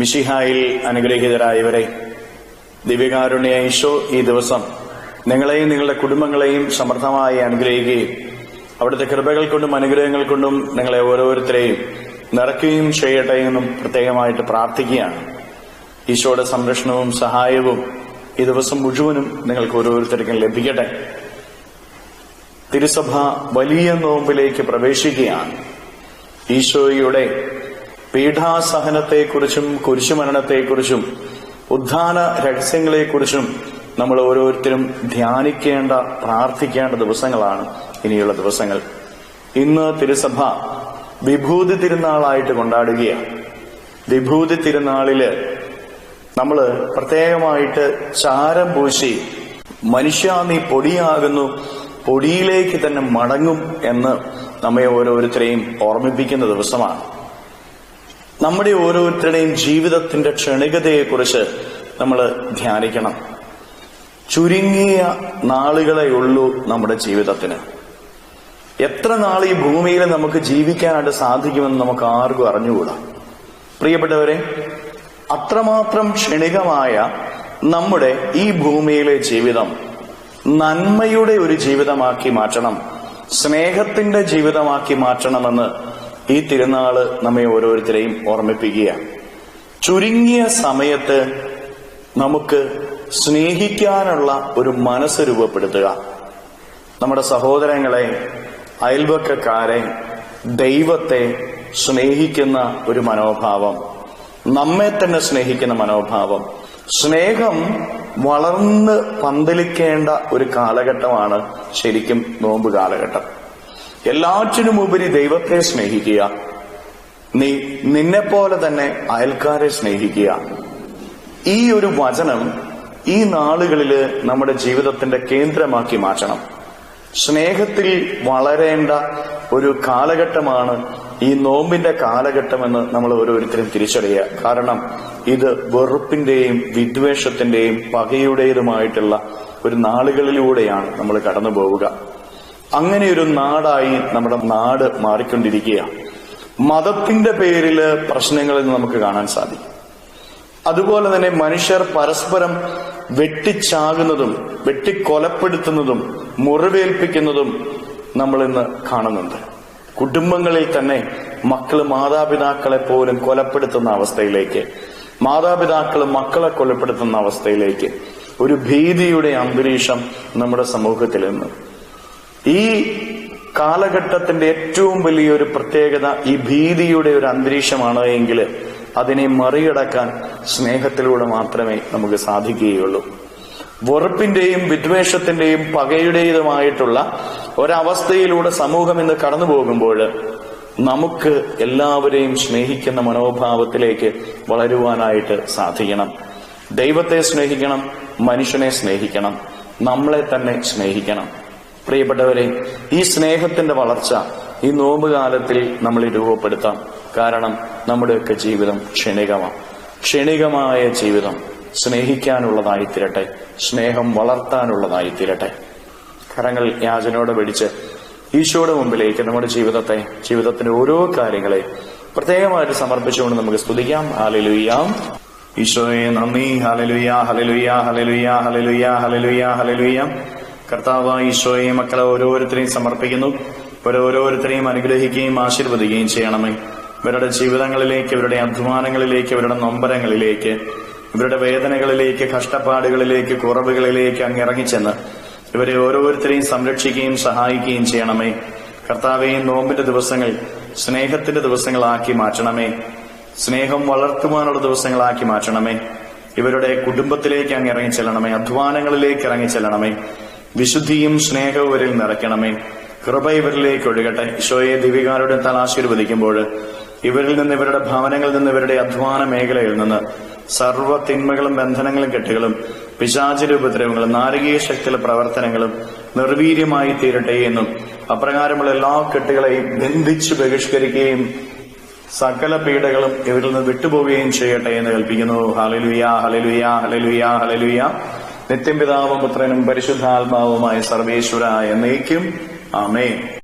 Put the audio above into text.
മിശിഹായിൽ അനുഗ്രഹീതരായവരെ, ദിവ്യകാരുണ്യ ഈശോ ഈ ദിവസം നിങ്ങളെയും നിങ്ങളുടെ കുടുംബങ്ങളെയും സമൃദ്ധമായി അനുഗ്രഹിക്കുകയും അവിടുത്തെ കൃപകൾ കൊണ്ടും അനുഗ്രഹങ്ങൾ കൊണ്ടും നിങ്ങളെ ഓരോരുത്തരെയും നിറയ്ക്കുകയും ചെയ്യട്ടെ എന്നും പ്രത്യേകമായിട്ട് പ്രാർത്ഥിക്കുകയാണ്. ഈശോയുടെ സംരക്ഷണവും സഹായവും ഈ ദിവസം മുഴുവനും നിങ്ങൾക്ക് ഓരോരുത്തർക്കും ലഭിക്കട്ടെ. തിരുസഭ വലിയ നോമ്പിലേക്ക് പ്രവേശിക്കുകയാണ്. ഈശോയുടെ പീഠാസഹനത്തെക്കുറിച്ചും കുരിശുമരണത്തെക്കുറിച്ചും ഉദ്ധാന രഹസ്യങ്ങളെക്കുറിച്ചും നമ്മൾ ഓരോരുത്തരും ധ്യാനിക്കേണ്ട, പ്രാർത്ഥിക്കേണ്ട ദിവസങ്ങളാണ് ഇനിയുള്ള ദിവസങ്ങൾ. ഇന്ന് തിരുസഭ വിഭൂതി തിരുനാളായിട്ട് കൊണ്ടാടുകയാണ്. വിഭൂതി തിരുനാളില് നമ്മൾ പ്രത്യേകമായിട്ട് ചാരം പൂശി മനുഷ്യ നീ പൊടിയാകുന്നു, പൊടിയിലേക്ക് തന്നെ മടങ്ങും എന്ന് നമ്മെ ഓരോരുത്തരെയും ഓർമ്മിപ്പിക്കുന്ന ദിവസമാണ്. നമ്മുടെ ഓരോരുത്തരുടെയും ജീവിതത്തിന്റെ ക്ഷണികതയെക്കുറിച്ച് നമ്മൾ ധ്യാനിക്കണം. ചുരുങ്ങിയ നാളുകളെ ഉള്ളൂ നമ്മുടെ ജീവിതത്തിന്. എത്ര നാൾ ഈ ഭൂമിയിൽ നമുക്ക് ജീവിക്കാനായിട്ട് സാധിക്കുമെന്ന് നമുക്ക് ആർക്കും അറിഞ്ഞുകൂടാ. പ്രിയപ്പെട്ടവരെ, അത്രമാത്രം ക്ഷണികമായ നമ്മുടെ ഈ ഭൂമിയിലെ ജീവിതം നന്മയുടെ ഒരു ജീവിതമാക്കി മാറ്റണം, സ്നേഹത്തിന്റെ ജീവിതമാക്കി മാറ്റണമെന്ന് ഈ തിരുനാള് നമ്മെ ഓരോരുത്തരെയും ഓർമ്മിപ്പിക്കുകയാണ്. ചുരുങ്ങിയ സമയത്ത് നമുക്ക് സ്നേഹിക്കാനുള്ള ഒരു മനസ്സ് രൂപപ്പെടുത്തുക. നമ്മുടെ സഹോദരങ്ങളെ, അയൽവക്കക്കാരെ, ദൈവത്തെ സ്നേഹിക്കുന്ന ഒരു മനോഭാവം, നമ്മെ തന്നെ സ്നേഹിക്കുന്ന മനോഭാവം. സ്നേഹം വളർന്ന് പന്തലിക്കേണ്ട ഒരു കാലഘട്ടമാണ് ശരിക്കും നോമ്പ് കാലഘട്ടം. എല്ലാറ്റിനുമുപരി ദൈവത്തെ സ്നേഹിക്കുക, നീ നിന്നെപ്പോലെ തന്നെ അയൽക്കാരെ സ്നേഹിക്കുക. ഈ ഒരു വചനം ഈ നാളുകളില് നമ്മുടെ ജീവിതത്തിന്റെ കേന്ദ്രമാക്കി മാറ്റണം. സ്നേഹത്തിൽ വളരേണ്ട ഒരു കാലഘട്ടമാണ് ഈ നോമ്പിന്റെ കാലഘട്ടമെന്ന് നമ്മൾ ഓരോരുത്തരും തിരിച്ചറിയുക. കാരണം ഇത് വെറുപ്പിന്റെയും വിദ്വേഷത്തിന്റെയും പകയുടേതുമായിട്ടുള്ള ഒരു നാളുകളിലൂടെയാണ് നമ്മൾ കടന്നു പോവുക. അങ്ങനെ ഒരു നാടായി നമ്മുടെ നാട് മാറിക്കൊണ്ടിരിക്കുക. മതത്തിന്റെ പേരില് പ്രശ്നങ്ങളിൽ നമുക്ക് കാണാൻ സാധിക്കും. അതുപോലെ തന്നെ മനുഷ്യർ പരസ്പരം വെട്ടിച്ചാകുന്നതും വെട്ടിക്കൊലപ്പെടുത്തുന്നതും മുറിവേൽപ്പിക്കുന്നതും നമ്മൾ ഇന്ന് കാണുന്നുണ്ട്. കുടുംബങ്ങളിൽ തന്നെ മക്കള് മാതാപിതാക്കളെ പോലും കൊലപ്പെടുത്തുന്ന അവസ്ഥയിലേക്ക്, മാതാപിതാക്കള് മക്കളെ കൊലപ്പെടുത്തുന്ന അവസ്ഥയിലേക്ക് ഒരു ഭീതിയുടെ അന്തരീക്ഷം നമ്മുടെ സമൂഹത്തിൽ നിന്ന്. ഈ കാലഘട്ടത്തിന്റെ ഏറ്റവും വലിയൊരു പ്രത്യേകത ഈ ഭീതിയുടെ ഒരു അന്തരീക്ഷമാണ് എങ്കിൽ അതിനെ മറികടക്കാൻ സ്നേഹത്തിലൂടെ മാത്രമേ നമുക്ക് സാധിക്കുകയുള്ളൂ. വെറുപ്പിന്റെയും വിദ്വേഷത്തിന്റെയും പകയുടേതുമായിട്ടുള്ള ഒരവസ്ഥയിലൂടെ സമൂഹം ഇന്ന് കടന്നു പോകുമ്പോൾ നമുക്ക് എല്ലാവരെയും സ്നേഹിക്കുന്ന മനോഭാവത്തിലേക്ക് വളരുവാനായിട്ട് സാധിക്കണം. ദൈവത്തെ സ്നേഹിക്കണം, മനുഷ്യനെ സ്നേഹിക്കണം, നമ്മളെ തന്നെ സ്നേഹിക്കണം. പ്രിയപ്പെട്ടവരെ, ഈ സ്നേഹത്തിന്റെ വളർച്ച ഈ നോമ്പ് കാലത്തിൽ നമ്മൾ രൂപപ്പെടുത്താം. കാരണം നമ്മുടെയൊക്കെ ജീവിതം ക്ഷണികമാണ്. ക്ഷണികമായ ജീവിതം സ്നേഹിക്കാനുള്ളതായി തീരട്ടെ, സ്നേഹം വളർത്താനുള്ളതായി തീരട്ടെ. കരങ്ങൾ യാചനയോടെ പിടിച്ച് ഈശോയുടെ മുമ്പിലേക്ക് നമ്മുടെ ജീവിതത്തിന്റെ ഓരോ കാര്യങ്ങളെ പ്രത്യേകമായിട്ട് സമർപ്പിച്ചുകൊണ്ട് നമുക്ക് സ്തുതിക്കാം. ഹല്ലേലൂയ. ഈശോയെ നന്ദി. Hallelujah, hallelujah, hallelujah, hallelujah, hallelujah, hallelujah. കർത്താവായ ഈശോയെ മക്കളെ ഓരോരുത്തരെയും സമർപ്പിക്കുന്നു. ഓരോരുത്തരെയും അനുഗ്രഹിക്കുകയും ആശീർവദിക്കുകയും ചെയ്യണമേ. ഇവരുടെ ജീവിതങ്ങളിലേക്ക്, ഇവരുടെ അധ്വാനങ്ങളിലേക്ക്, ഇവരുടെ നൊമ്പരങ്ങളിലേക്ക്, ഇവരുടെ വേദനകളിലേക്ക്, കഷ്ടപ്പാടുകളിലേക്ക്, കുറവുകളിലേക്ക് അങ്ങ് ഇറങ്ങിച്ചെന്ന് ഇവരെ ഓരോരുത്തരെയും സംരക്ഷിക്കുകയും സഹായിക്കുകയും ചെയ്യണമേ. കർത്താവേ, നോമ്പിന്റെ ദിവസങ്ങൾ സ്നേഹത്തിന്റെ ദിവസങ്ങളാക്കി മാറ്റണമേ. സ്നേഹം വളർത്തുവാനുള്ള ദിവസങ്ങളാക്കി മാറ്റണമേ. ഇവരുടെ കുടുംബത്തിലേക്ക് അങ്ങ് ഇറങ്ങിച്ചെല്ലണമേ. അധ്വാനങ്ങളിലേക്ക് ഇറങ്ങിച്ചെല്ലണമേ. വിശുദ്ധിയും സ്നേഹവും ഇവരിൽ നിറയ്ക്കണമേ. കൃപ ഇവരിലേക്ക് ഒഴുകട്ടെ. ഈശോയെ, ദിവ്യകാരുടെ താൽ ആശീർവദിക്കുമ്പോൾ ഇവരിൽ നിന്ന്, ഇവരുടെ ഭവനങ്ങളിൽ നിന്ന്, ഇവരുടെ അധ്വാന മേഖലയിൽ നിന്ന് സർവ്വ തിന്മകളും ബന്ധനങ്ങളും കെട്ടുകളും പിശാചിന്റെ ഉപദ്രവങ്ങളും നാരകീയ ശക്തിയുടെ പ്രവർത്തനങ്ങളും നിർവീര്യമായി തീരട്ടെ എന്നും അപ്രകാരമുള്ള എല്ലാ കെട്ടുകളെയും ബന്ധിച്ച് ബഹിഷ്കരിക്കുകയും സകല പീഡകളും ഇവരിൽ നിന്ന് വിട്ടുപോവുകയും ചെയ്യട്ടെ എന്ന് കൽപ്പിക്കുന്നു. Hallelujah, hallelujah, hallelujah, hallelujah. നിത്യം പിതാവും പുത്രനും പരിശുദ്ധാത്മാവുമായ സർവേശ്വര എന്നേക്കും ആമേൻ.